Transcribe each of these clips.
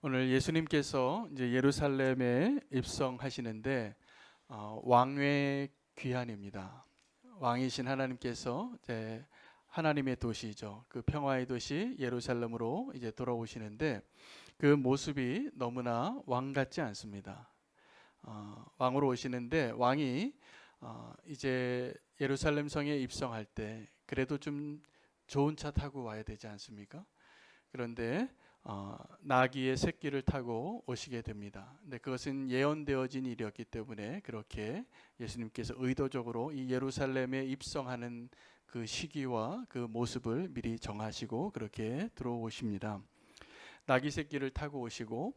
오늘 예수님께서 이제 예루살렘에 입성하시는데 왕의 귀환입니다. 왕이신 하나님께서 이제 하나님의 도시죠. 그 평화의 도시 예루살렘으로 이제 돌아오시는데 그 모습이 너무나 왕 같지 않습니다. 왕으로 오시는데 왕이 이제 예루살렘 성에 입성할 때 그래도 좀 좋은 차 타고 와야 되지 않습니까? 그런데 나귀의 새끼를 타고 오시게 됩니다. 근데 그것은 예언되어진 일이었기 때문에 그렇게 예수님께서 의도적으로 이 예루살렘에 입성하는 그 시기와 그 모습을 미리 정하시고 그렇게 들어오십니다. 나귀 새끼를 타고 오시고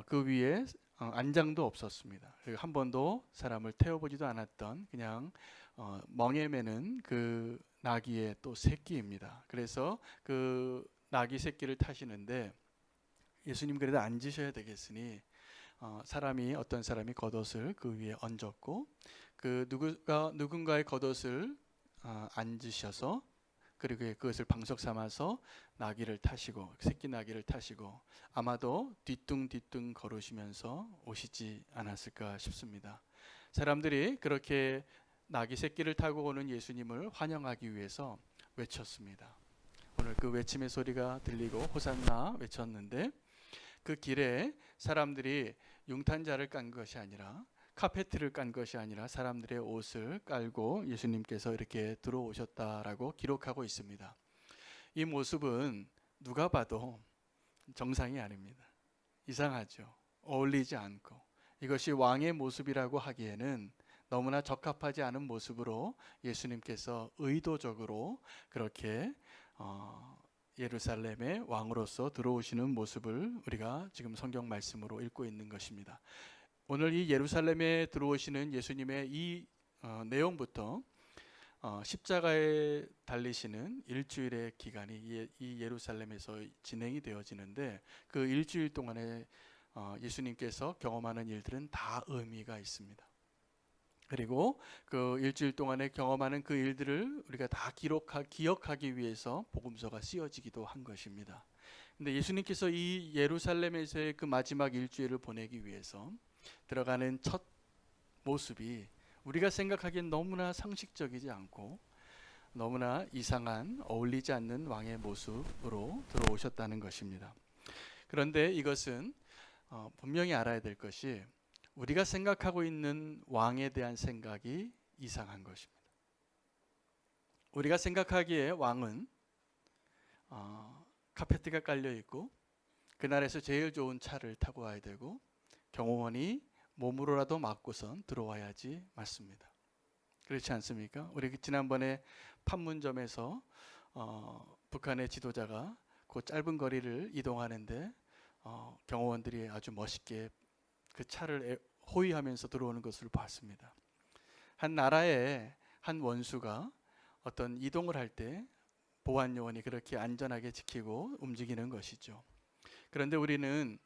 그 위에 안장도 없었습니다. 그리고 한 번도 사람을 태워보지도 않았던 그냥 멍에 매는 그 나귀의 또 새끼입니다. 그래서 그 나귀 새끼를 타시는데 예수님 그래도 앉으셔야 되겠으니 어떤 사람이 겉옷을 그 위에 얹었고 그 누군가의 겉옷을 앉으셔서 그리고 그것을 방석 삼아서 나귀를 타시고 새끼 나귀를 타시고 아마도 뒤뚱뒤뚱 걸으시면서 오시지 않았을까 싶습니다. 사람들이 그렇게 나귀 새끼를 타고 오는 예수님을 환영하기 위해서 외쳤습니다. 오늘 그 외침의 소리가 들리고 호산나 외쳤는데 그 길에 사람들이 융탄자를 깐 것이 아니라 카페트를 깐 것이 아니라 사람들의 옷을 깔고 예수님께서 이렇게 들어오셨다라고 기록하고 있습니다. 이 모습은 누가 봐도 정상이 아닙니다. 이상하죠. 어울리지 않고 이것이 왕의 모습이라고 하기에는 너무나 적합하지 않은 모습으로 예수님께서 의도적으로 그렇게 예루살렘의 왕으로서 들어오시는 모습을 우리가 지금 성경 말씀으로 읽고 있는 것입니다. 오늘 이 예루살렘에 들어오시는 예수님의 이 내용부터 십자가에 달리시는 일주일의 기간이 이 예루살렘에서 진행이 되어지는데 그 일주일 동안에 예수님께서 경험하는 일들은 다 의미가 있습니다. 그리고 그 일주일 동안에 경험하는 그 일들을 우리가 다 기억하기 위해서 복음서가 쓰여지기도 한 것입니다. 근데 예수님께서 이 예루살렘에서의 그 마지막 일주일을 보내기 위해서 들어가는 첫 모습이 우리가 생각하기엔 너무나 상식적이지 않고 너무나 이상한 어울리지 않는 왕의 모습으로 들어오셨다는 것입니다. 그런데 이것은 분명히 알아야 될 것이 우리가 생각하고 있는 왕에 대한 생각이 이상한 것입니다. 우리가 생각하기에 왕은 카페트가 깔려 있고 그날에서 제일 좋은 차를 타고 와야 되고 경호원이 몸으로라도 맞고선 들어와야지 맞습니다. 그렇지 않습니까? 우리 지난번에 판문점에서 북한의 지도자가 그 짧은 거리를 이동하는데 경호원들이 아주 멋있게 그 차를 호위하면서 들어오는 것을 봤습니다. 한 나라의 한 원수가 어떤 이동을 할 때 보안 요원이 그렇게 안전하게 지키고 움직이는 것이죠. 그런데 우리는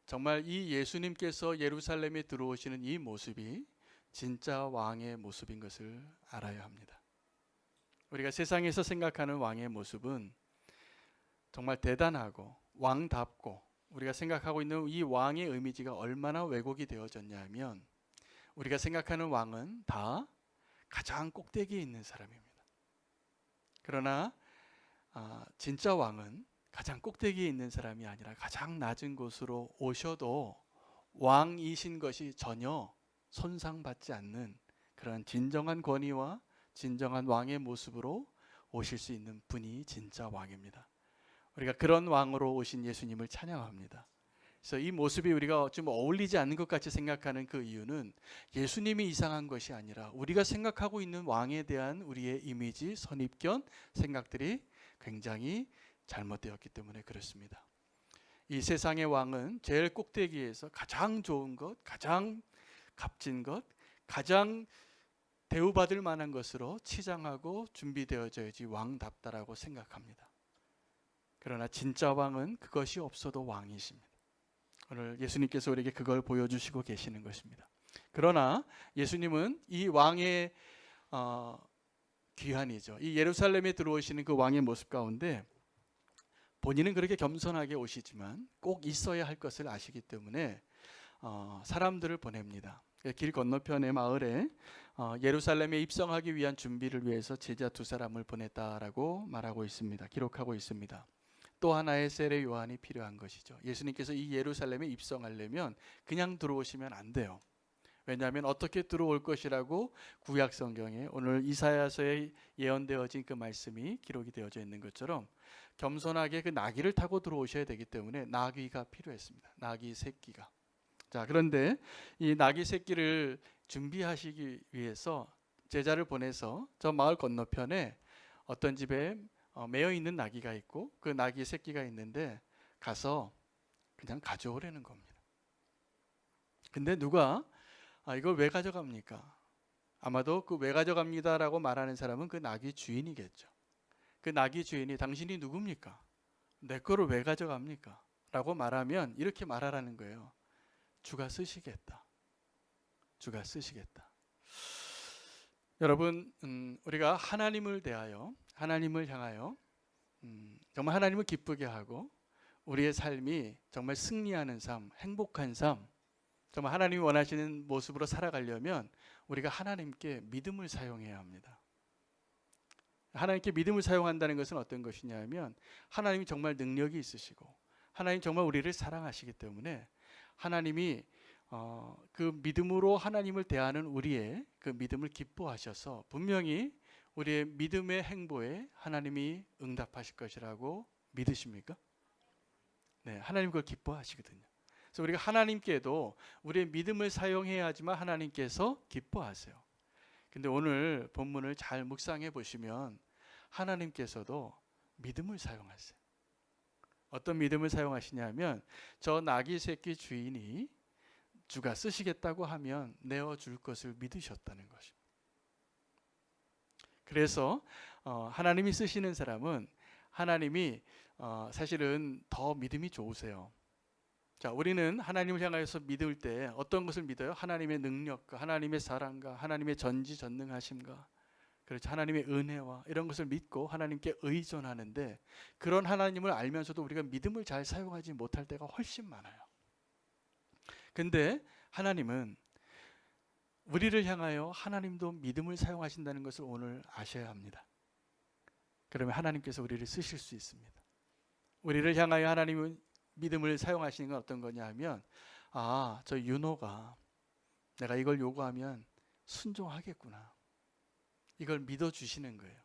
정말 이 예수님께서 예루살렘에 들어오시는 이 모습이 진짜 왕의 모습인 것을 알아야 합니다. 우리가 세상에서 생각하는 왕의 모습은 정말 대단하고 왕답고 우리가 생각하고 있는 이 왕의 이미지가 얼마나 왜곡이 되어졌냐 하면 우리가 생각하는 왕은 다 가장 꼭대기에 있는 사람입니다. 그러나 진짜 왕은 가장 꼭대기에 있는 사람이 아니라 가장 낮은 곳으로 오셔도 왕이신 것이 전혀 손상받지 않는 그런 진정한 권위와 진정한 왕의 모습으로 오실 수 있는 분이 진짜 왕입니다. 우리가 그런 왕으로 오신 예수님을 찬양합니다. 그래서 이 모습이 우리가 좀 어울리지 않는 것 같이 생각하는 그 이유는 예수님이 이상한 것이 아니라 우리가 생각하고 있는 왕에 대한 우리의 이미지, 선입견, 생각들이 굉장히 잘못되었기 때문에 그렇습니다. 이 세상의 왕은 제일 꼭대기에서 가장 좋은 것, 가장 값진 것, 가장 대우받을 만한 것으로 치장하고 준비되어져야지 왕답다라고 생각합니다. 그러나 진짜 왕은 그것이 없어도 왕이십니다. 오늘 예수님께서 우리에게 그걸 보여주시고 계시는 것입니다. 그러나 예수님은 이 왕의 귀환이죠. 이 예루살렘에 들어오시는 그 왕의 모습 가운데 본인은 그렇게 겸손하게 오시지만 꼭 있어야 할 것을 아시기 때문에 사람들을 보냅니다. 길 건너편의 마을에 예루살렘에 입성하기 위한 준비를 위해서 제자 2사람을 보냈다라고 말하고 있습니다. 기록하고 있습니다. 또 하나의 세례 요한이 필요한 것이죠. 예수님께서 이 예루살렘에 입성하려면 그냥 들어오시면 안 돼요. 왜냐하면 어떻게 들어올 것이라고 구약 성경에 오늘 이사야서에 예언되어진 그 말씀이 기록이 되어져 있는 것처럼 겸손하게 그 나귀를 타고 들어오셔야 되기 때문에 나귀가 필요했습니다. 나귀 새끼가. 자, 그런데 이 나귀 새끼를 준비하시기 위해서 제자를 보내서 저 마을 건너편에 어떤 집에 매여 있는 나귀가 있고 그 나귀 새끼가 있는데 가서 그냥 가져오라는 겁니다. 근데 누가 이걸 왜 가져갑니까? 아마도 그 왜 가져갑니다라고 말하는 사람은 그 나귀 주인이겠죠. 그 나귀 주인이 당신이 누굽니까? 내 거를 왜 가져갑니까? 라고 말하면 이렇게 말하라는 거예요. 주가 쓰시겠다. 주가 쓰시겠다. 여러분, 우리가 하나님을 대하여, 하나님을 향하여 정말 하나님을 기쁘게 하고 우리의 삶이 정말 승리하는 삶, 행복한 삶, 정말 하나님이 원하시는 모습으로 살아가려면 우리가 하나님께 믿음을 사용해야 합니다. 하나님께 믿음을 사용한다는 것은 어떤 것이냐면 하나님이 정말 능력이 있으시고 하나님 정말 우리를 사랑하시기 때문에 하나님이 그 믿음으로 하나님을 대하는 우리의 그 믿음을 기뻐하셔서 분명히 우리의 믿음의 행보에 하나님이 응답하실 것이라고 믿으십니까? 네, 하나님 그걸 기뻐하시거든요. 그래서 우리가 하나님께도 우리의 믿음을 사용해야 하지만 하나님께서 기뻐하세요. 근데 오늘 본문을 잘 묵상해 보시면 하나님께서도 믿음을 사용하세요. 어떤 믿음을 사용하시냐면 저 나귀 새끼 주인이 주가 쓰시겠다고 하면 내어줄 것을 믿으셨다는 것입니다. 그래서 하나님이 쓰시는 사람은 하나님이 사실은 더 믿음이 좋으세요. 자, 우리는 하나님을 향하여서 믿을 때 어떤 것을 믿어요? 하나님의 능력과 하나님의 사랑과 하나님의 전지전능하심과 그렇죠. 하나님의 은혜와 이런 것을 믿고 하나님께 의존하는데 그런 하나님을 알면서도 우리가 믿음을 잘 사용하지 못할 때가 훨씬 많아요. 근데 하나님은 우리를 향하여 하나님도 믿음을 사용하신다는 것을 오늘 아셔야 합니다. 그러면 하나님께서 우리를 쓰실 수 있습니다. 우리를 향하여 하나님은 믿음을 사용하시는 건 어떤 거냐 하면 저 윤호가 내가 이걸 요구하면 순종하겠구나. 이걸 믿어주시는 거예요.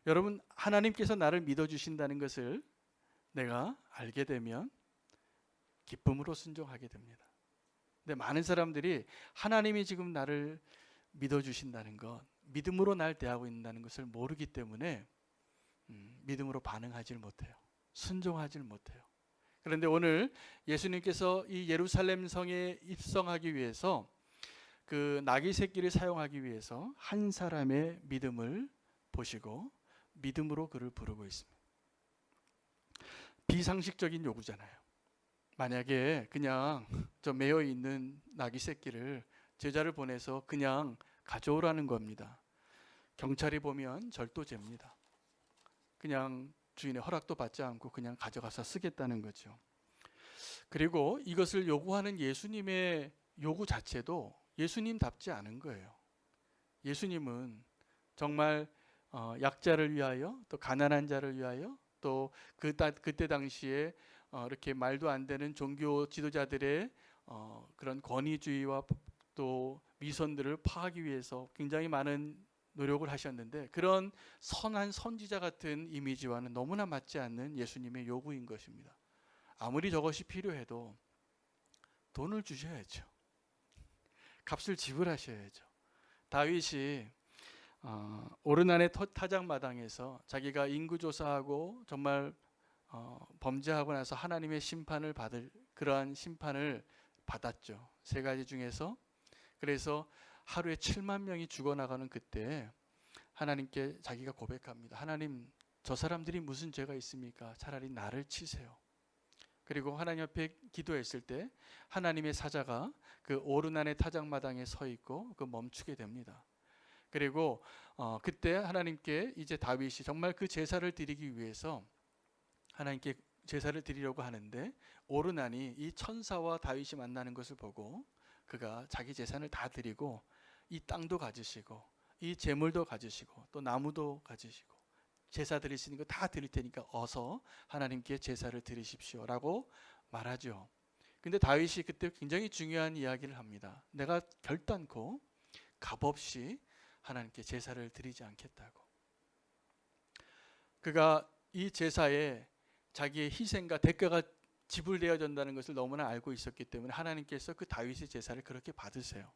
여러분, 하나님께서 나를 믿어주신다는 것을 내가 알게 되면 기쁨으로 순종하게 됩니다. 근데 많은 사람들이 하나님이 지금 나를 믿어주신다는 것, 믿음으로 날 대하고 있다는 것을 모르기 때문에 믿음으로 반응하지 못해요. 순종하지 못해요. 그런데 오늘 예수님께서 이 예루살렘 성에 입성하기 위해서 그 나귀 새끼를 사용하기 위해서 한 사람의 믿음을 보시고 믿음으로 그를 부르고 있습니다. 비상식적인 요구잖아요. 만약에 그냥 저 매여 있는 나귀 새끼를 제자를 보내서 그냥 가져오라는 겁니다. 경찰이 보면 절도죄입니다. 그냥 주인의 허락도 받지 않고 그냥 가져가서 쓰겠다는 거죠. 그리고 이것을 요구하는 예수님의 요구 자체도 예수님답지 않은 거예요. 예수님은 정말 약자를 위하여 또 가난한 자를 위하여 또 그때 당시에 이렇게 말도 안 되는 종교 지도자들의 그런 권위주의와 또 위선들을 파하기 위해서 굉장히 많은 노력을 하셨는데 그런 선한 선지자 같은 이미지와는 너무나 맞지 않는 예수님의 요구인 것입니다. 아무리 저것이 필요해도 돈을 주셔야죠. 값을 지불하셔야죠. 다윗이 오르난의 타작마당에서 자기가 인구조사하고 정말 범죄하고 나서 하나님의 심판을 받을 그러한 심판을 받았죠. 3가지 중에서. 그래서 하루에 7만 명이 죽어나가는 그때 하나님께 자기가 고백합니다. 하나님, 저 사람들이 무슨 죄가 있습니까? 차라리 나를 치세요. 그리고 하나님 앞에 기도했을 때 하나님의 사자가 그 오르난의 타작마당에 서 있고 그 멈추게 됩니다. 그리고 그때 하나님께 이제 다윗이 정말 그 제사를 드리기 위해서 하나님께 제사를 드리려고 하는데 오르나니 이 천사와 다윗이 만나는 것을 보고 그가 자기 재산을 다 드리고 이 땅도 가지시고 이 재물도 가지시고 또 나무도 가지시고 제사 드리시는 거 다 드릴 테니까 어서 하나님께 제사를 드리십시오라고 말하죠. 근데 다윗이 그때 굉장히 중요한 이야기를 합니다. 내가 결단코 값없이 하나님께 제사를 드리지 않겠다고. 그가 이 제사에 자기의 희생과 대가가 지불되어진다는 것을 너무나 알고 있었기 때문에 하나님께서 그 다윗의 제사를 그렇게 받으세요.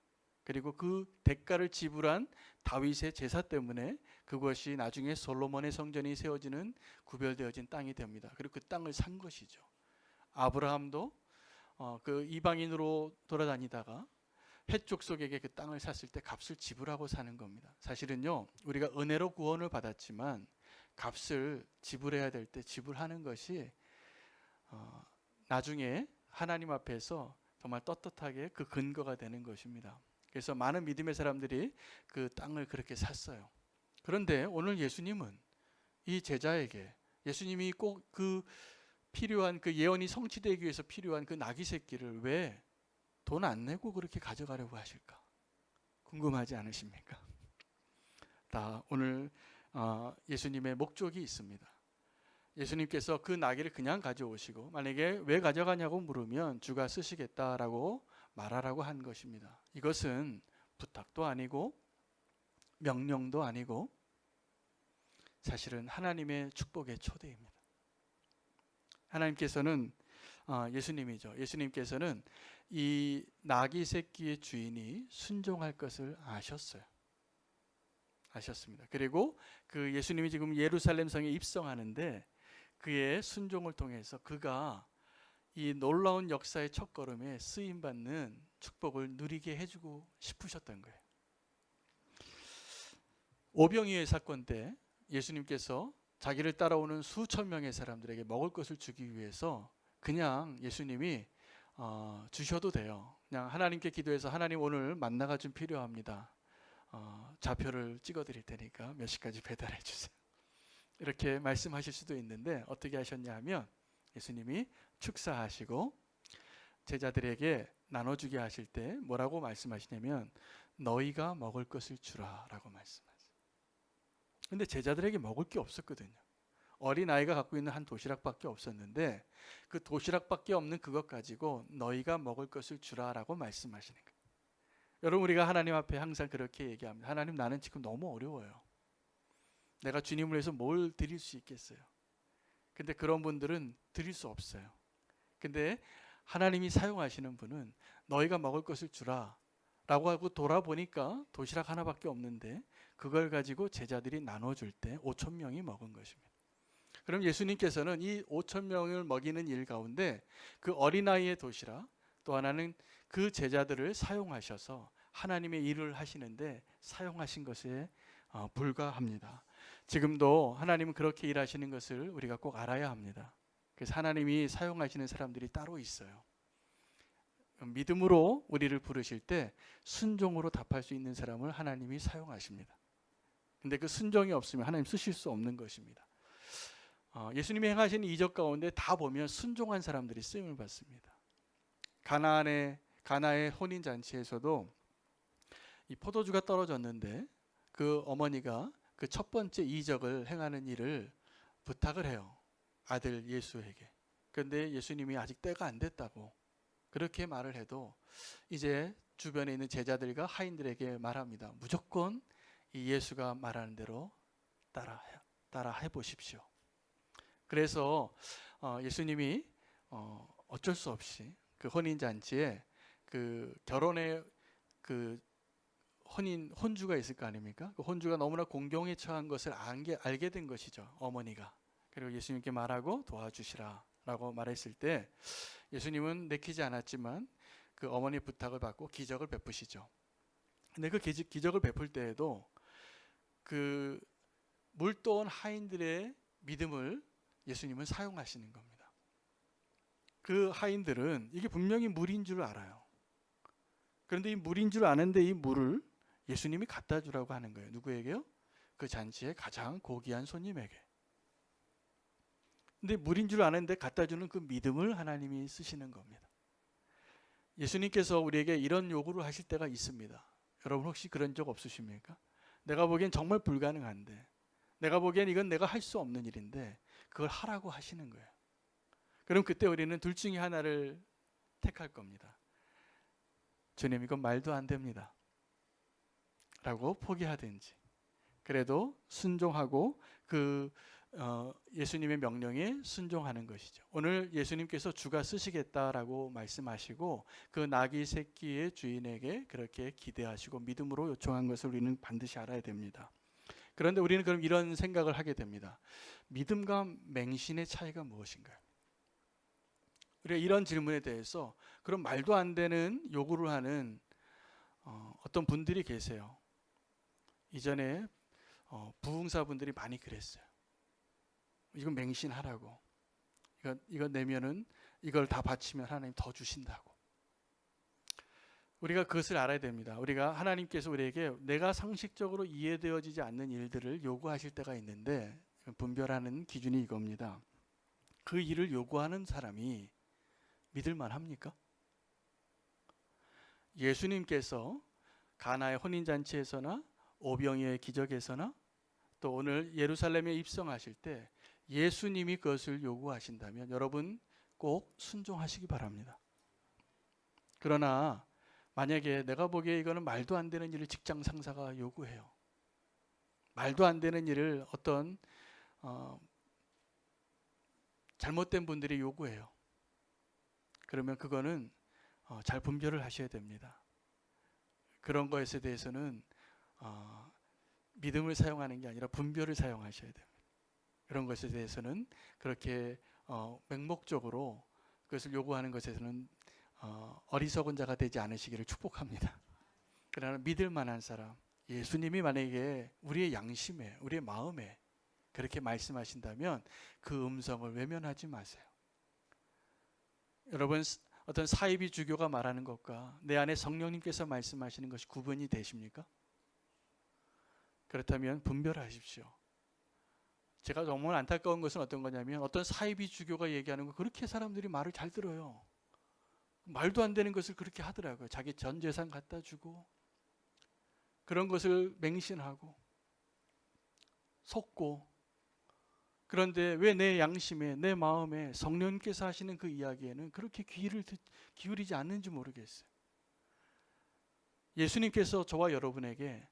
그리고 그 대가를 지불한 다윗의 제사 때문에 그것이 나중에 솔로몬의 성전이 세워지는 구별되어진 땅이 됩니다. 그리고 그 땅을 산 것이죠. 아브라함도 그 이방인으로 돌아다니다가 헷 족속에게 그 땅을 샀을 때 값을 지불하고 사는 겁니다. 사실은요, 우리가 은혜로 구원을 받았지만 값을 지불해야 될 때 지불하는 것이 나중에 하나님 앞에서 정말 떳떳하게 그 근거가 되는 것입니다. 그래서 많은 믿음의 사람들이 그 땅을 그렇게 샀어요. 그런데 오늘 예수님은 이 제자에게 예수님이 꼭 그 필요한 그 예언이 성취되기 위해서 필요한 그 나귀 새끼를 왜 돈 안 내고 그렇게 가져가려고 하실까? 궁금하지 않으십니까? 다 오늘 예수님의 목적이 있습니다. 예수님께서 그 나귀를 그냥 가져오시고 만약에 왜 가져가냐고 물으면 주가 쓰시겠다라고 말하라고 한 것입니다. 이것은 부탁도 아니고 명령도 아니고 사실은 하나님의 축복의 초대입니다. 하나님께서는 예수님이죠. 예수님께서는 이 나귀 새끼의 주인이 순종할 것을 아셨어요. 아셨습니다. 그리고 그 예수님이 지금 예루살렘 성에 입성하는데 그의 순종을 통해서 그가 이 놀라운 역사의 첫걸음에 쓰임받는 축복을 누리게 해주고 싶으셨던 거예요. 오병이의 사건 때 예수님께서 자기를 따라오는 수천 명의 사람들에게 먹을 것을 주기 위해서 그냥 예수님이 주셔도 돼요. 그냥 하나님께 기도해서 하나님 오늘 만나가 좀 필요합니다. 좌표를 찍어 드릴 테니까 몇 시까지 배달해 주세요. 이렇게 말씀하실 수도 있는데 어떻게 하셨냐 하면 예수님이 축사하시고 제자들에게 나눠주게 하실 때 뭐라고 말씀하시냐면 너희가 먹을 것을 주라 라고 말씀하세요. 근데 제자들에게 먹을 게 없었거든요. 어린아이가 갖고 있는 한 도시락밖에 없었는데 그 도시락밖에 없는 그것 가지고 너희가 먹을 것을 주라 라고 말씀하시는 거예요. 여러분 우리가 하나님 앞에 항상 그렇게 얘기합니다. 하나님 나는 지금 너무 어려워요. 내가 주님을 위해서 뭘 드릴 수 있겠어요. 근데 그런 분들은 드릴 수 없어요. 근데 하나님이 사용하시는 분은 너희가 먹을 것을 주라 라고 하고 돌아보니까 도시락 하나밖에 없는데 그걸 가지고 제자들이 나눠줄 때 5천 명이 먹은 것입니다. 그럼 예수님께서는 이 5천 명을 먹이는 일 가운데 그 어린아이의 도시락 또 하나는 그 제자들을 사용하셔서 하나님의 일을 하시는데 사용하신 것에 불과합니다. 지금도 하나님은 그렇게 일하시는 것을 우리가 꼭 알아야 합니다. 그래서 하나님이 사용하시는 사람들이 따로 있어요. 믿음으로 우리를 부르실 때 순종으로 답할 수 있는 사람을 하나님이 사용하십니다. 근데 그 순종이 없으면 하나님 쓰실 수 없는 것입니다. 예수님이 행하신 이적 가운데 다 보면 순종한 사람들이 쓰임을 받습니다. 가나의 혼인 잔치에서도 이 포도주가 떨어졌는데 그 어머니가 그 첫 번째 이적을 행하는 일을 부탁을 해요. 아들 예수에게. 그런데 예수님이 아직 때가 안 됐다고 그렇게 말을 해도 이제 주변에 있는 제자들과 하인들에게 말합니다. 무조건 이 예수가 말하는 대로 따라 해보십시오. 그래서 예수님이 어쩔 수 없이 그 혼인잔치에 그 결혼의 그 혼주가 있을 거 아닙니까? 그 혼주가 너무나 공경에 처한 것을 알게 된 것이죠. 어머니가. 그리고 예수님께 말하고 도와주시라 라고 말했을 때 예수님은 내키지 않았지만 그 어머니 부탁을 받고 기적을 베푸시죠. 근데 그 기적을 베풀 때에도 그 물도온 하인들의 믿음을 예수님은 사용하시는 겁니다. 그 하인들은 이게 분명히 물인 줄 알아요. 그런데 이 물인 줄 아는데 이 물을 예수님이 갖다 주라고 하는 거예요. 누구에게요? 그 잔치의 가장 고귀한 손님에게. 근데 물인 줄 아는데 갖다 주는 그 믿음을 하나님이 쓰시는 겁니다. 예수님께서 우리에게 이런 요구를 하실 때가 있습니다. 여러분 혹시 그런 적 없으십니까? 내가 보기엔 정말 불가능한데, 내가 보기엔 이건 내가 할 수 없는 일인데 그걸 하라고 하시는 거예요. 그럼 그때 우리는 둘 중에 하나를 택할 겁니다. 주님, 이건 말도 안 됩니다 라고 포기하든지, 그래도 순종하고 그 예수님의 명령에 순종하는 것이죠. 오늘 예수님께서 주가 쓰시겠다라고 말씀하시고 그 나귀 새끼의 주인에게 그렇게 기대하시고 믿음으로 요청한 것을 우리는 반드시 알아야 됩니다. 그런데 우리는 그럼 이런 생각을 하게 됩니다. 믿음과 맹신의 차이가 무엇인가요? 우리가 이런 질문에 대해서 그런 말도 안 되는 요구를 하는 어떤 분들이 계세요. 이전에 부흥사분들이 많이 그랬어요. 이건 맹신하라고. 이거 내면은 이걸 다 바치면 하나님 더 주신다고. 우리가 그것을 알아야 됩니다. 우리가 하나님께서 우리에게 내가 상식적으로 이해되어지지 않는 일들을 요구하실 때가 있는데, 분별하는 기준이 이겁니다. 그 일을 요구하는 사람이 믿을만 합니까? 예수님께서 가나의 혼인잔치에서나 오병이어의 기적에서나 또 오늘 예루살렘에 입성하실 때 예수님이 그것을 요구하신다면 여러분 꼭 순종하시기 바랍니다. 그러나 만약에 내가 보기에 이거는 말도 안 되는 일을 직장 상사가 요구해요. 말도 안 되는 일을 어떤 잘못된 분들이 요구해요. 그러면 그거는 잘 분별을 하셔야 됩니다. 그런 것에 대해서는 믿음을 사용하는 게 아니라 분별을 사용하셔야 됩니다. 그런 것에 대해서는 그렇게 맹목적으로 그것을 요구하는 것에서는 어리석은 자가 되지 않으시기를 축복합니다. 그러나 믿을 만한 사람, 예수님이 만약에 우리의 양심에, 우리의 마음에 그렇게 말씀하신다면 그 음성을 외면하지 마세요. 여러분, 어떤 사이비 주교가 말하는 것과 내 안에 성령님께서 말씀하시는 것이 구분이 되십니까? 그렇다면 분별하십시오. 제가 정말 안타까운 것은 어떤 거냐면 어떤 사이비 주교가 얘기하는 거 그렇게 사람들이 말을 잘 들어요. 말도 안 되는 것을 그렇게 하더라고요. 자기 전 재산 갖다 주고 그런 것을 맹신하고 속고, 그런데 왜 내 양심에 내 마음에 성령님께서 하시는 그 이야기에는 그렇게 귀를 기울이지 않는지 모르겠어요. 예수님께서 저와 여러분에게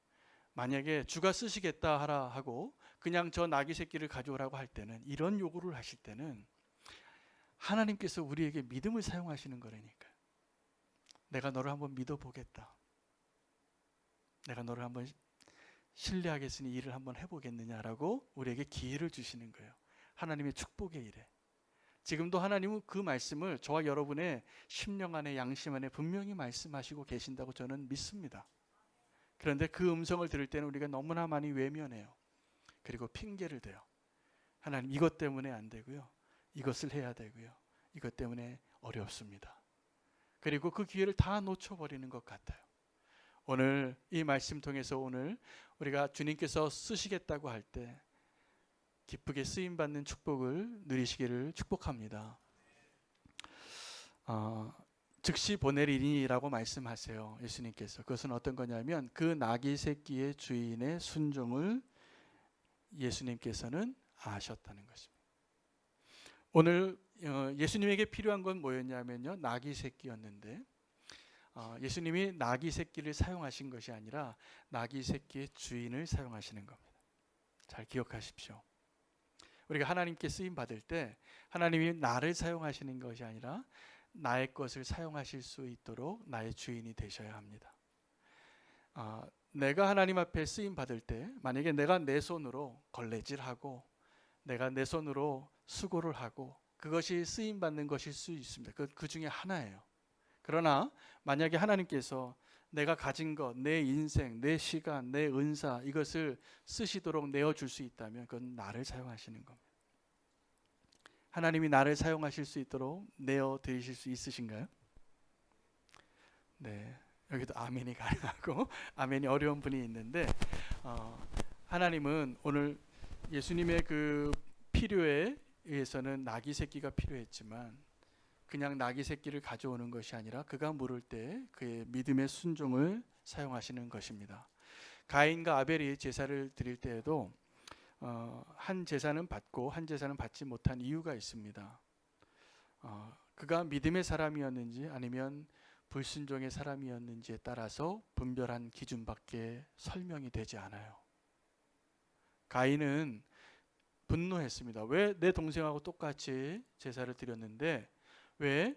만약에 주가 쓰시겠다 하라 하고 그냥 저 나귀 새끼를 가져오라고 할 때는, 이런 요구를 하실 때는 하나님께서 우리에게 믿음을 사용하시는 거라니까요. 내가 너를 한번 믿어보겠다. 내가 너를 한번 신뢰하겠으니 일을 한번 해보겠느냐라고 우리에게 기회를 주시는 거예요. 하나님의 축복의 일에. 지금도 하나님은 그 말씀을 저와 여러분의 심령 안에, 양심 안에 분명히 말씀하시고 계신다고 저는 믿습니다. 그런데 그 음성을 들을 때는 우리가 너무나 많이 외면해요. 그리고 핑계를 대요. 하나님 이것 때문에 안 되고요. 이것을 해야 되고요. 이것 때문에 어렵습니다. 그리고 그 기회를 다 놓쳐버리는 것 같아요. 오늘 이 말씀 통해서 오늘 우리가 주님께서 쓰시겠다고 할 때 기쁘게 쓰임받는 축복을 누리시기를 축복합니다. 즉시 보내리니라고 말씀하세요. 예수님께서. 그것은 어떤 거냐면 그 나귀 새끼의 주인의 순종을 예수님께서는 아셨다는 것입니다. 오늘 예수님에게 필요한 건 뭐였냐면요, 나귀 새끼였는데 예수님이 나귀 새끼를 사용하신 것이 아니라 나귀 새끼의 주인을 사용하시는 겁니다. 잘 기억하십시오. 우리가 하나님께 쓰임 받을 때 하나님이 나를 사용하시는 것이 아니라 나의 것을 사용하실 수 있도록 나의 주인이 되셔야 합니다. 내가 하나님 앞에 쓰임 받을 때 만약에 내가 내 손으로 걸레질하고 내가 내 손으로 수고를 하고 그것이 쓰임 받는 것일 수 있습니다. 그 중에 하나예요. 그러나 만약에 하나님께서 내가 가진 것, 내 인생, 내 시간, 내 은사 이것을 쓰시도록 내어줄 수 있다면 그건 나를 사용하시는 겁니다. 하나님이 나를 사용하실 수 있도록 내어드리실 수 있으신가요? 네, 여기도 아멘이 가능하고 아멘이 어려운 분이 있는데 하나님은 오늘 예수님의 그 필요에 위해서는 나귀 새끼가 필요했지만 그냥 나귀 새끼를 가져오는 것이 아니라 그가 물을 때 그의 믿음의 순종을 사용하시는 것입니다. 가인과 아벨이 제사를 드릴 때에도 한 제사는 받고 한 제사는 받지 못한 이유가 있습니다. 그가 믿음의 사람이었는지 아니면 불순종의 사람이었는지에 따라서 분별한 기준밖에 설명이 되지 않아요. 가인은 분노했습니다. 왜 내 동생하고 똑같이 제사를 드렸는데 왜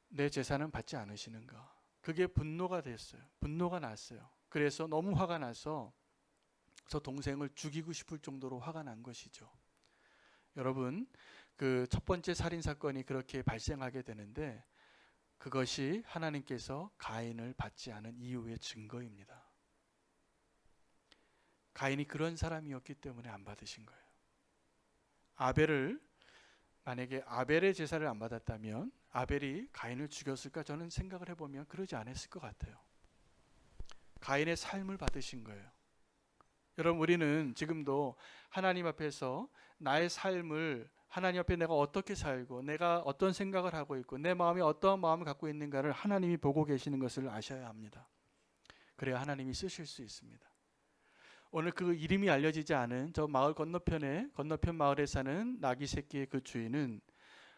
내 제사는 받지 않으시는가? 그게 분노가 됐어요. 분노가 났어요. 그래서 너무 화가 나서 저 동생을 죽이고 싶을 정도로 화가 난 것이죠. 여러분, 그 첫 번째 살인 사건이 그렇게 발생하게 되는데 그것이 하나님께서 가인을 받지 않은 이유의 증거입니다. 가인이 그런 사람이었기 때문에 안 받으신 거예요. 만약에 아벨의 제사를 안 받았다면 아벨이 가인을 죽였을까? 저는 생각을 해보면 그러지 않았을 것 같아요. 가인의 삶을 받으신 거예요. 여러분, 우리는 지금도 하나님 앞에서 나의 삶을 하나님 앞에 내가 어떻게 살고 내가 어떤 생각을 하고 있고 내 마음이 어떠한 마음을 갖고 있는가를 하나님이 보고 계시는 것을 아셔야 합니다. 그래야 하나님이 쓰실 수 있습니다. 오늘 그 이름이 알려지지 않은 저 마을 건너편 마을에 사는 나귀 새끼의 그 주인은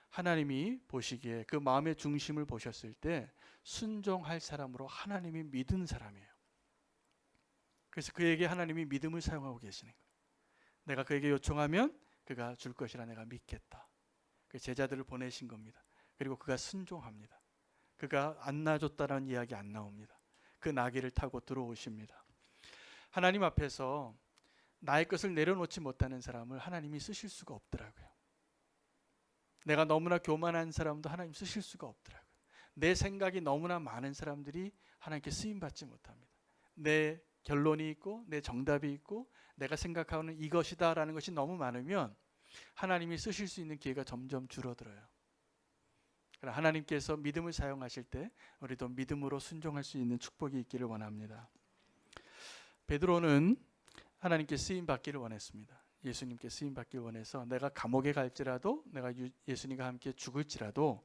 하나님이 보시기에 그 마음의 중심을 보셨을 때 순종할 사람으로 하나님이 믿은 사람이에요. 그래서 그에게 하나님이 믿음을 사용하고 계시는 거예요. 내가 그에게 요청하면 그가 줄 것이라 내가 믿겠다. 그 제자들을 보내신 겁니다. 그리고 그가 순종합니다. 그가 안 놔줬다라는 이야기 안 나옵니다. 그 나귀를 타고 들어오십니다. 하나님 앞에서 나의 것을 내려놓지 못하는 사람을 하나님이 쓰실 수가 없더라고요. 내가 너무나 교만한 사람도 하나님 쓰실 수가 없더라고요. 내 생각이 너무나 많은 사람들이 하나님께 쓰임받지 못합니다. 내 결론이 있고 내 정답이 있고 내가 생각하는 이것이다 라는 것이 너무 많으면 하나님이 쓰실 수 있는 기회가 점점 줄어들어요. 그러나 하나님께서 믿음을 사용하실 때 우리도 믿음으로 순종할 수 있는 축복이 있기를 원합니다. 베드로는 하나님께 쓰임받기를 원했습니다. 예수님께 쓰임받기를 원해서 내가 감옥에 갈지라도 내가 예수님과 함께 죽을지라도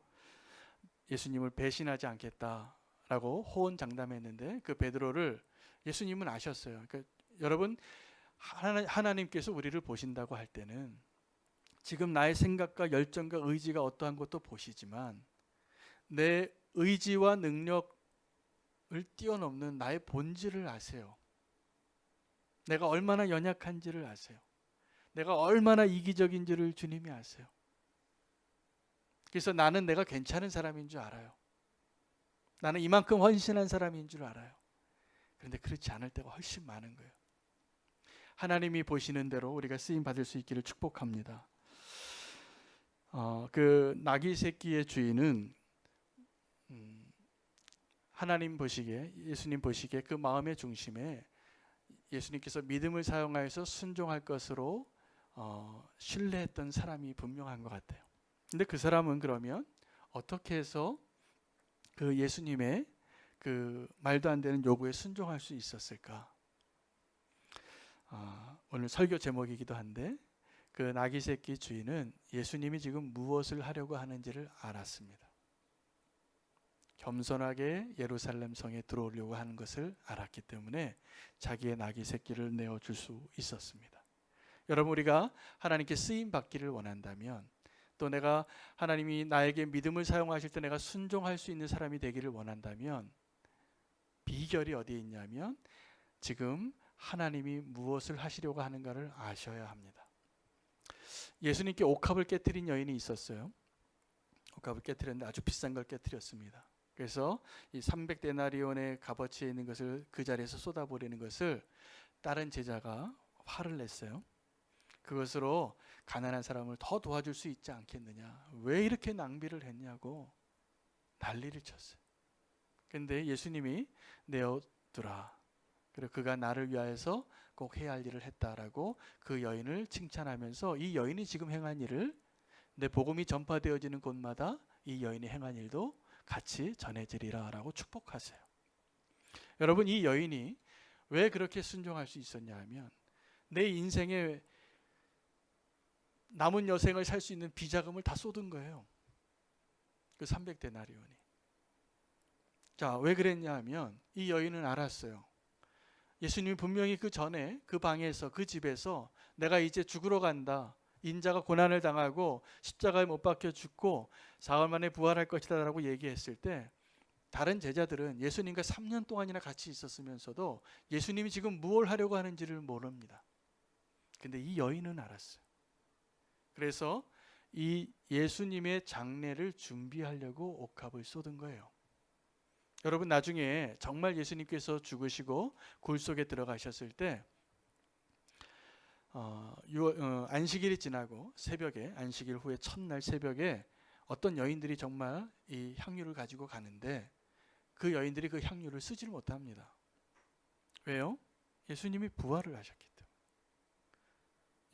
예수님을 배신하지 않겠다라고 호언장담했는데 그 베드로를 예수님은 아셨어요. 그러니까 여러분, 하나님께서 우리를 보신다고 할 때는 지금 나의 생각과 열정과 의지가 어떠한 것도 보시지만 내 의지와 능력을 뛰어넘는 나의 본질을 아세요. 내가 얼마나 연약한지를 아세요. 내가 얼마나 이기적인지를 주님이 아세요. 그래서 나는 내가 괜찮은 사람인 줄 알아요. 나는 이만큼 헌신한 사람인 줄 알아요. 그런데 그렇지 않을 때가 훨씬 많은 거예요. 하나님이 보시는 대로 우리가 쓰임 받을 수 있기를 축복합니다. 그 나귀 새끼의 주인은 하나님 보시기에, 예수님 보시기에 그 마음의 중심에 예수님께서 믿음을 사용하여서 순종할 것으로 신뢰했던 사람이 분명한 것 같아요. 근데 그 사람은 그러면 어떻게 해서 그 예수님의 그 말도 안 되는 요구에 순종할 수 있었을까? 오늘 설교 제목이기도 한데 그 나귀 새끼 주인은 예수님이 지금 무엇을 하려고 하는지를 알았습니다. 겸손하게 예루살렘 성에 들어오려고 하는 것을 알았기 때문에 자기의 나귀 새끼를 내어줄 수 있었습니다. 여러분, 우리가 하나님께 쓰임 받기를 원한다면 또 내가 하나님이 나에게 믿음을 사용하실 때 내가 순종할 수 있는 사람이 되기를 원한다면 비결이 어디에 있냐면 지금 하나님이 무엇을 하시려고 하는가를 아셔야 합니다. 예수님께 옥합을 깨트린 여인이 있었어요. 옥합을 깨트렸는데 아주 비싼 걸 깨트렸습니다. 그래서 이 300데나리온의 값어치에 있는 것을 그 자리에서 쏟아버리는 것을 다른 제자가 화를 냈어요. 그것으로 가난한 사람을 더 도와줄 수 있지 않겠느냐, 왜 이렇게 낭비를 했냐고 난리를 쳤어요. 그런데 예수님이 내어두라, 그리고 그가 나를 위하여서 꼭 해야 할 일을 했다라고 그 여인을 칭찬하면서 이 여인이 지금 행한 일을 내 복음이 전파되어지는 곳마다 이 여인이 행한 일도 같이 전해지리라 라고 축복하세요. 여러분, 이 여인이 왜 그렇게 순종할 수 있었냐 하면 내 인생에 남은 여생을 살 수 있는 비자금을 다 쏟은 거예요. 그 300데나리온이. 자, 왜 그랬냐 하면 이 여인은 알았어요. 예수님이 분명히 그 전에 그 방에서 그 집에서 내가 이제 죽으러 간다. 인자가 고난을 당하고 십자가에 못 박혀 죽고 사흘 만에 부활할 것이다 라고 얘기했을 때 다른 제자들은 예수님과 3년 동안이나 같이 있었으면서도 예수님이 지금 무엇을 하려고 하는지를 모릅니다. 근데 이 여인은 알았어요. 그래서 이 예수님의 장례를 준비하려고 옥합을 쏟은 거예요. 여러분, 나중에 정말 예수님께서 죽으시고 굴 속에 들어가셨을 때 안식일이 지나고 새벽에, 안식일 후에 첫날 새벽에 어떤 여인들이 정말 이 향유를 가지고 가는데 그 여인들이 그 향유를 쓰지를 못합니다. 왜요? 예수님이 부활을 하셨기 때문에.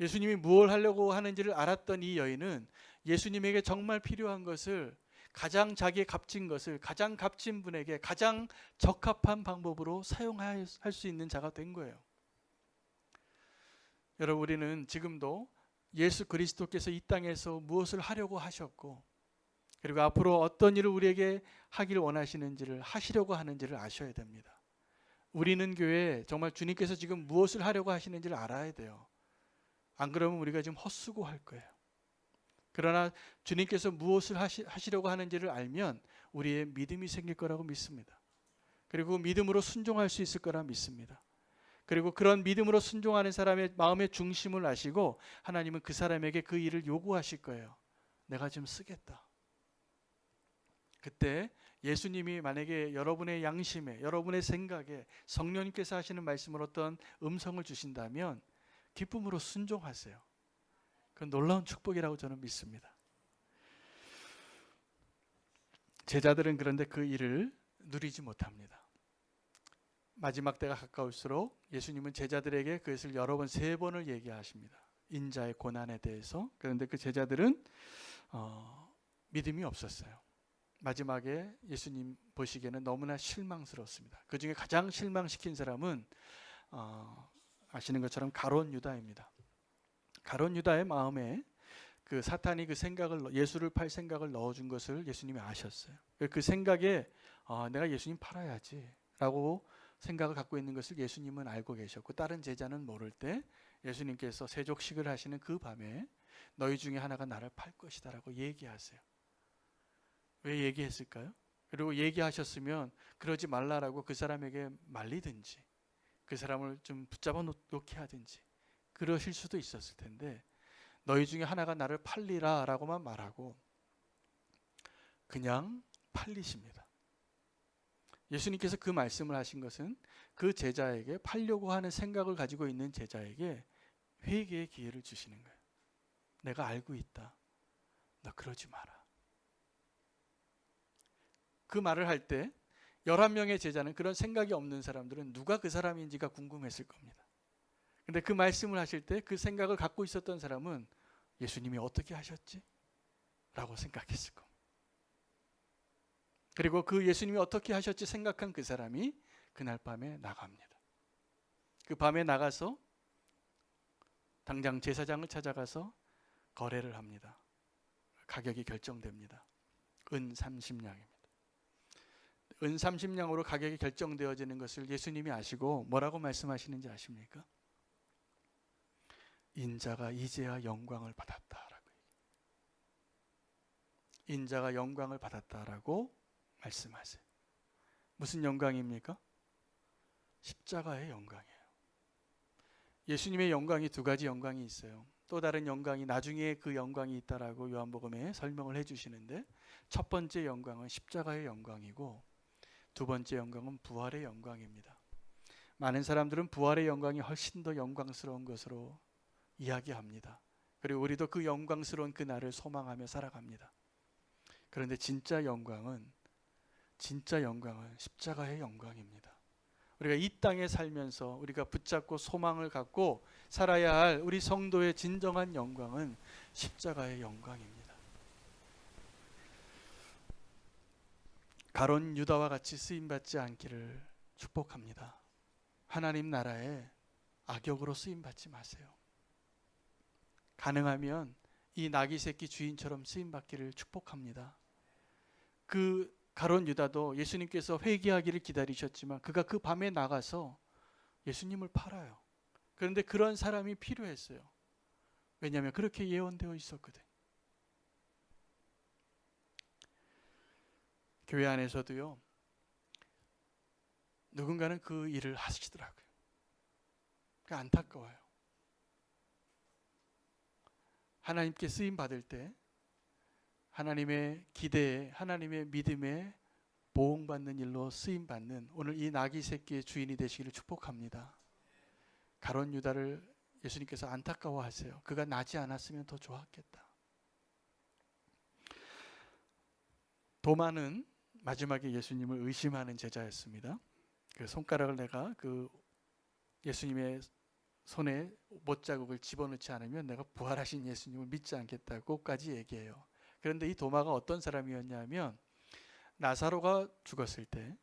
예수님이 무엇을 하려고 하는지를 알았던 이 여인은 예수님에게 정말 필요한 것을 가장 자기의 값진 것을 가장 값진 분에게 가장 적합한 방법으로 사용할 수 있는 자가 된 거예요. 여러분, 우리는 지금도 예수 그리스도께서 이 땅에서 무엇을 하려고 하셨고 그리고 앞으로 어떤 일을 우리에게 하기를 원하시는지를 하시려고 하는지를 아셔야 됩니다. 우리는 교회에 정말 주님께서 지금 무엇을 하려고 하시는지를 알아야 돼요. 안 그러면 우리가 지금 헛수고할 거예요. 그러나 주님께서 무엇을 하시려고 하는지를 알면 우리의 믿음이 생길 거라고 믿습니다. 그리고 믿음으로 순종할 수 있을 거라 믿습니다. 그리고 그런 믿음으로 순종하는 사람의 마음의 중심을 아시고 하나님은 그 사람에게 그 일을 요구하실 거예요. 내가 좀 쓰겠다. 그때 예수님이 만약에 여러분의 양심에, 여러분의 생각에 성령님께서 하시는 말씀을 어떤 음성을 주신다면 기쁨으로 순종하세요. 그건 놀라운 축복이라고 저는 믿습니다. 제자들은 그런데 그 일을 누리지 못합니다. 마지막 때가 가까울수록 예수님은 제자들에게 그것을 여러 번, 3번을 얘기하십니다. 인자의 고난에 대해서. 그런데 그 제자들은 믿음이 없었어요. 마지막에 예수님 보시기에는 너무나 실망스럽습니다. 그 중에 가장 실망시킨 사람은 아시는 것처럼 가룟 유다입니다. 가룟 유다의 마음에 그 사탄이 그 생각을, 예수를 팔 생각을 넣어준 것을 예수님이 아셨어요. 그 생각에 내가 예수님 팔아야지 라고 생각을 갖고 있는 것을 예수님은 알고 계셨고 다른 제자는 모를 때 예수님께서 세족식을 하시는 그 밤에 너희 중에 하나가 나를 팔 것이다 라고 얘기하세요. 왜 얘기했을까요? 그리고 얘기하셨으면 그러지 말라라고 그 사람에게 말리든지 그 사람을 좀 붙잡아 놓게 하든지 그러실 수도 있었을 텐데 너희 중에 하나가 나를 팔리라 라고만 말하고 그냥 팔리십니다. 예수님께서 그 말씀을 하신 것은 그 제자에게, 팔려고 하는 생각을 가지고 있는 제자에게 회개의 기회를 주시는 거예요. 내가 알고 있다. 너 그러지 마라. 그 말을 할 때 11명의 제자는, 그런 생각이 없는 사람들은 누가 그 사람인지가 궁금했을 겁니다. 근데 그 말씀을 하실 때 그 생각을 갖고 있었던 사람은 예수님이 어떻게 하셨지? 라고 생각했을 겁니다. 그리고 그 예수님이 어떻게 하셨지 생각한 그 사람이 그날 밤에 나갑니다. 그 밤에 나가서 당장 제사장을 찾아가서 거래를 합니다. 가격이 결정됩니다. 은 30냥입니다. 은 30냥으로 가격이 결정되어지는 것을 예수님이 아시고 뭐라고 말씀하시는지 아십니까? 인자가 이제야 영광을 받았다라고. 인자가 영광을 받았다라고 말씀하세요. 무슨 영광입니까? 십자가의 영광이에요. 예수님의 영광이 2가지 영광이 있어요. 또 다른 영광이 나중에 그 영광이 있다라고 요한복음에 설명을 해주시는데 첫 번째 영광은 십자가의 영광이고 2번째 영광은 부활의 영광입니다. 많은 사람들은 부활의 영광이 훨씬 더 영광스러운 것으로 이야기합니다. 그리고 우리도 그 영광스러운 그 날을 소망하며 살아갑니다. 그런데 진짜 영광은 십자가의 영광입니다. 우리가 이 땅에 살면서 우리가 붙잡고 소망을 갖고 살아야 할 우리 성도의 진정한 영광은 십자가의 영광입니다. 가룟 유다와 같이 쓰임받지 않기를 축복합니다. 하나님 나라에 악역으로 쓰임받지 마세요. 가능하면 이 나귀 새끼 주인처럼 쓰임 받기를 축복합니다. 그 가룟 유다도 예수님께서 회개하기를 기다리셨지만 그가 그 밤에 나가서 예수님을 팔아요. 그런데 그런 사람이 필요했어요. 왜냐하면 그렇게 예언되어 있었거든. 교회 안에서도요, 누군가는 그 일을 하시더라고요. 안타까워요. 하나님께 쓰임 받을 때 하나님의 기대에, 하나님의 믿음에 보응받는 일로 쓰임 받는 오늘 이 나귀 새끼의 주인이 되시기를 축복합니다. 가룟 유다를 예수님께서 안타까워하세요. 그가 나지 않았으면 더 좋았겠다. 도마는 마지막에 예수님을 의심하는 제자였습니다. 그 손가락을 내가 그 예수님의 손에 못자국을 집어넣지 않으면 내가 부활하신 예수님을 믿지 않겠다고까지 얘기해요. 그런데 이 도마가 어떤 사람이었냐면 나사로가 죽었을 때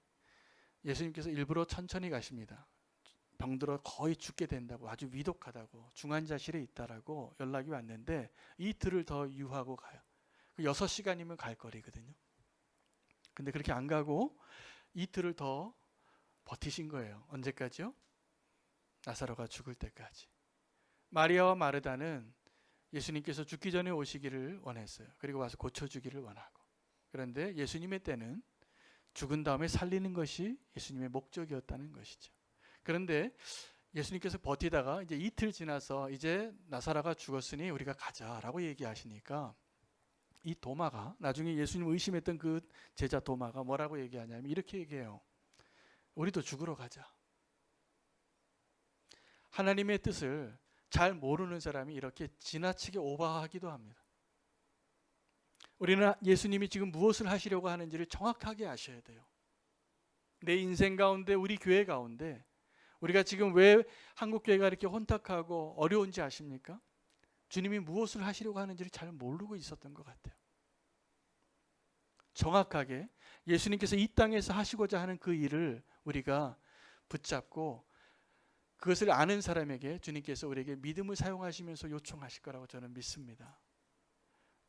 예수님께서 일부러 천천히 가십니다. 병들어 거의 죽게 된다고, 아주 위독하다고, 중환자실에 있다라고 연락이 왔는데 이틀을 더 유하고 가요. 6시간이면 갈 거리거든요. 근데 그렇게 안 가고 이틀을 더 버티신 거예요. 언제까지요? 나사로가 죽을 때까지. 마리아와 마르다는 예수님께서 죽기 전에 오시기를 원했어요. 그리고 와서 고쳐주기를 원하고. 그런데 예수님의 때는 죽은 다음에 살리는 것이 예수님의 목적이었다는 것이죠. 그런데 예수님께서 버티다가 이제 이틀 지나서 이제 나사로가 죽었으니 우리가 가자라고 얘기하시니까 이 도마가, 나중에 예수님 의심했던 그 제자 도마가 뭐라고 얘기하냐면 이렇게 얘기해요. 우리도 죽으러 가자. 하나님의 뜻을 잘 모르는 사람이 이렇게 지나치게 오버하기도 합니다. 우리는 예수님이 지금 무엇을 하시려고 하는지를 정확하게 아셔야 돼요. 내 인생 가운데, 우리 교회 가운데 우리가 지금 왜 한국교회가 이렇게 혼탁하고 어려운지 아십니까? 주님이 무엇을 하시려고 하는지를 잘 모르고 있었던 것 같아요. 정확하게 예수님께서 이 땅에서 하시고자 하는 그 일을 우리가 붙잡고 그것을 아는 사람에게 주님께서 우리에게 믿음을 사용하시면서 요청하실 거라고 저는 믿습니다.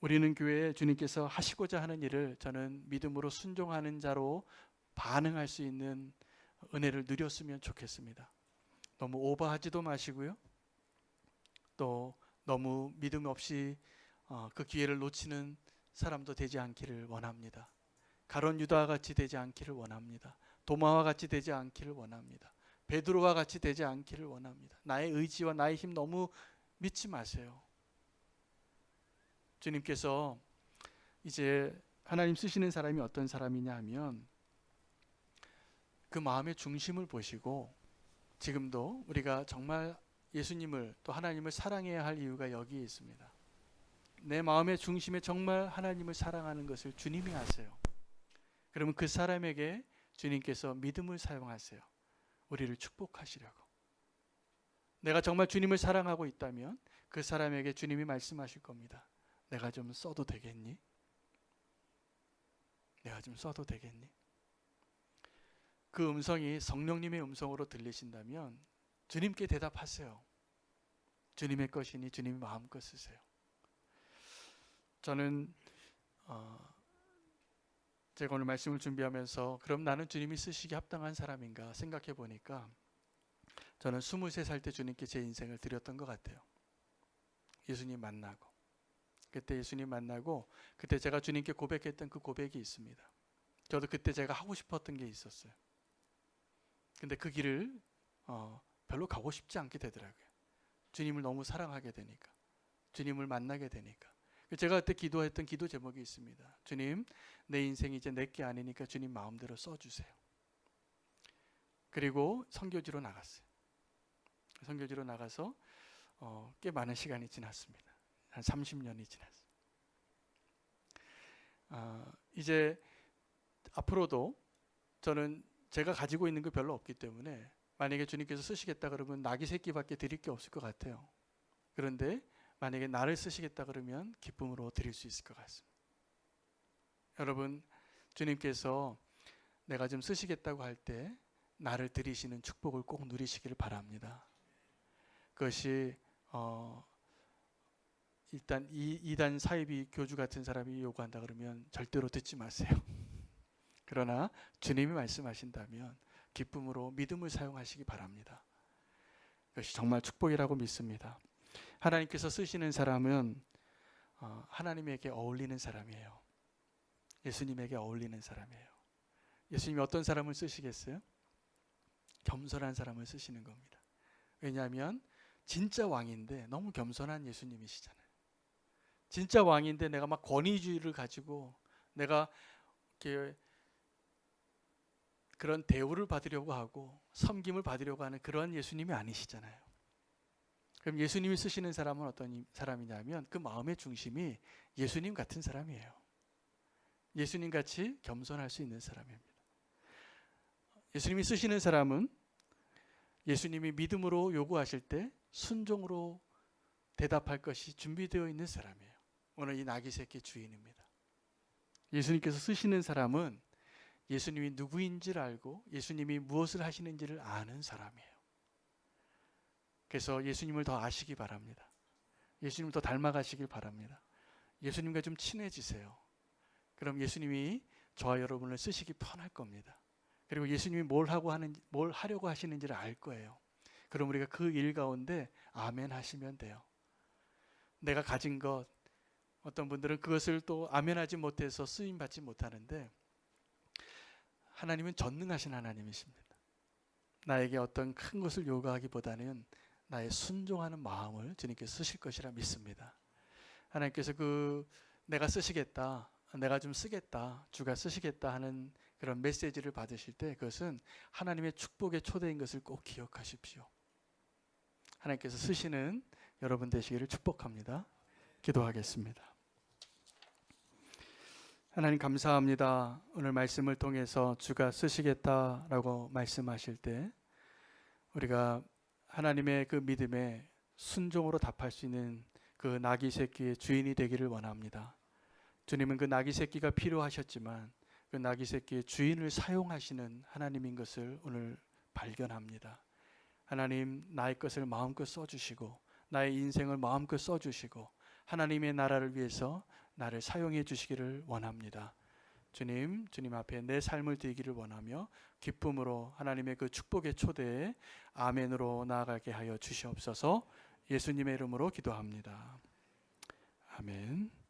우리는 교회에 주님께서 하시고자 하는 일을 저는 믿음으로 순종하는 자로 반응할 수 있는 은혜를 누렸으면 좋겠습니다. 너무 오버하지도 마시고요. 또 너무 믿음 없이 그 기회를 놓치는 사람도 되지 않기를 원합니다. 가룟 유다와 같이 되지 않기를 원합니다. 도마와 같이 되지 않기를 원합니다. 베드로와 같이 되지 않기를 원합니다. 나의 의지와 나의 힘 너무 믿지 마세요. 주님께서 이제 하나님 쓰시는 사람이 어떤 사람이냐 하면 그 마음의 중심을 보시고 지금도 우리가 정말 예수님을 또 하나님을 사랑해야 할 이유가 여기에 있습니다. 내 마음의 중심에 정말 하나님을 사랑하는 것을 주님이 아세요. 그러면 그 사람에게 주님께서 믿음을 사용하세요. 우리를 축복하시려고. 내가 정말 주님을 사랑하고 있다면 그 사람에게 주님이 말씀하실 겁니다. 내가 좀 써도 되겠니? 내가 좀 써도 되겠니? 그 음성이 성령님의 음성으로 들리신다면 주님께 대답하세요. 주님의 것이니 주님의 마음껏 쓰세요. 저는 제가 오늘 말씀을 준비하면서 그럼 나는 주님이 쓰시기에 합당한 사람인가 생각해 보니까 저는 23살 때 주님께 제 인생을 드렸던 것 같아요. 예수님 만나고 그때 예수님 만나고 그때 제가 주님께 고백했던 그 고백이 있습니다. 저도 그때 제가 하고 싶었던 게 있었어요. 근데 그 길을 별로 가고 싶지 않게 되더라고요. 주님을 너무 사랑하게 되니까, 주님을 만나게 되니까. 제가 그때 기도했던 기도 제목이 있습니다. 주님, 내 인생이 이제 내게 아니니까 주님 마음대로 써주세요. 그리고 선교지로 나갔어요. 선교지로 나가서 꽤 많은 시간이 지났습니다. 한 30년이 지났어요. 이제 앞으로도 저는 제가 가지고 있는 게 별로 없기 때문에 만약에 주님께서 쓰시겠다 그러면 나귀 새끼밖에 드릴 게 없을 것 같아요. 그런데 만약에 나를 쓰시겠다 그러면 기쁨으로 드릴 수 있을 것 같습니다. 여러분, 주님께서 내가 좀 쓰시겠다고 할 때 나를 드리시는 축복을 꼭 누리시기를 바랍니다. 그것이 일단 이단 사이비 교주 같은 사람이 요구한다 그러면 절대로 듣지 마세요. 그러나 주님이 말씀하신다면 기쁨으로 믿음을 사용하시기 바랍니다. 그것이 정말 축복이라고 믿습니다. 하나님께서 쓰시는 사람은 하나님에게 어울리는 사람이에요. 예수님에게 어울리는 사람이에요. 예수님이 어떤 사람을 쓰시겠어요? 겸손한 사람을 쓰시는 겁니다. 왜냐하면 진짜 왕인데 너무 겸손한 예수님이시잖아요. 진짜 왕인데 내가 막 권위주의를 가지고 내가 이렇게 그런 대우를 받으려고 하고 섬김을 받으려고 하는 그런 예수님이 아니시잖아요. 그럼 예수님이 쓰시는 사람은 어떤 사람이냐면 그 마음의 중심이 예수님 같은 사람이에요. 예수님 같이 겸손할 수 있는 사람입니다. 예수님이 쓰시는 사람은 예수님이 믿음으로 요구하실 때 순종으로 대답할 것이 준비되어 있는 사람이에요. 오늘 이 나귀 새끼 주인입니다. 예수님께서 쓰시는 사람은 예수님이 누구인지를 알고 예수님이 무엇을 하시는지를 아는 사람이에요. 그래서 예수님을 더 아시기 바랍니다. 예수님을 더 닮아가시길 바랍니다. 예수님과 좀 친해지세요. 그럼 예수님이 저와 여러분을 쓰시기 편할 겁니다. 그리고 예수님이 뭘 하려고 하시는지를 알 거예요. 그럼 우리가 그 일 가운데 아멘 하시면 돼요. 내가 가진 것, 어떤 분들은 그것을 또 아멘하지 못해서 쓰임 받지 못하는데 하나님은 전능하신 하나님이십니다. 나에게 어떤 큰 것을 요구하기보다는 나의 순종하는 마음을 주님께서 쓰실 것이라 믿습니다. 하나님께서 내가 쓰시겠다, 내가 좀 쓰겠다, 주가 쓰시겠다 하는 그런 메시지를 받으실 때 그것은 하나님의 축복의 초대인 것을 꼭 기억하십시오. 하나님께서 쓰시는 여러분 되시기를 축복합니다. 기도하겠습니다. 하나님 감사합니다. 오늘 말씀을 통해서 주가 쓰시겠다라고 말씀하실 때 우리가 하나님의 그 믿음에 순종으로 답할 수 있는 그 나귀 새끼의 주인이 되기를 원합니다. 주님은 그 나귀 새끼가 필요하셨지만 그 나귀 새끼의 주인을 사용하시는 하나님인 것을 오늘 발견합니다. 하나님, 나의 것을 마음껏 써주시고 나의 인생을 마음껏 써주시고 하나님의 나라를 위해서 나를 사용해 주시기를 원합니다. 주님 앞에 내 삶을 드리기를 원하며 기쁨으로 하나님의 그 축복의 초대에 아멘으로 나아가게 하여 주시옵소서. 예수님의 이름으로 기도합니다. 아멘.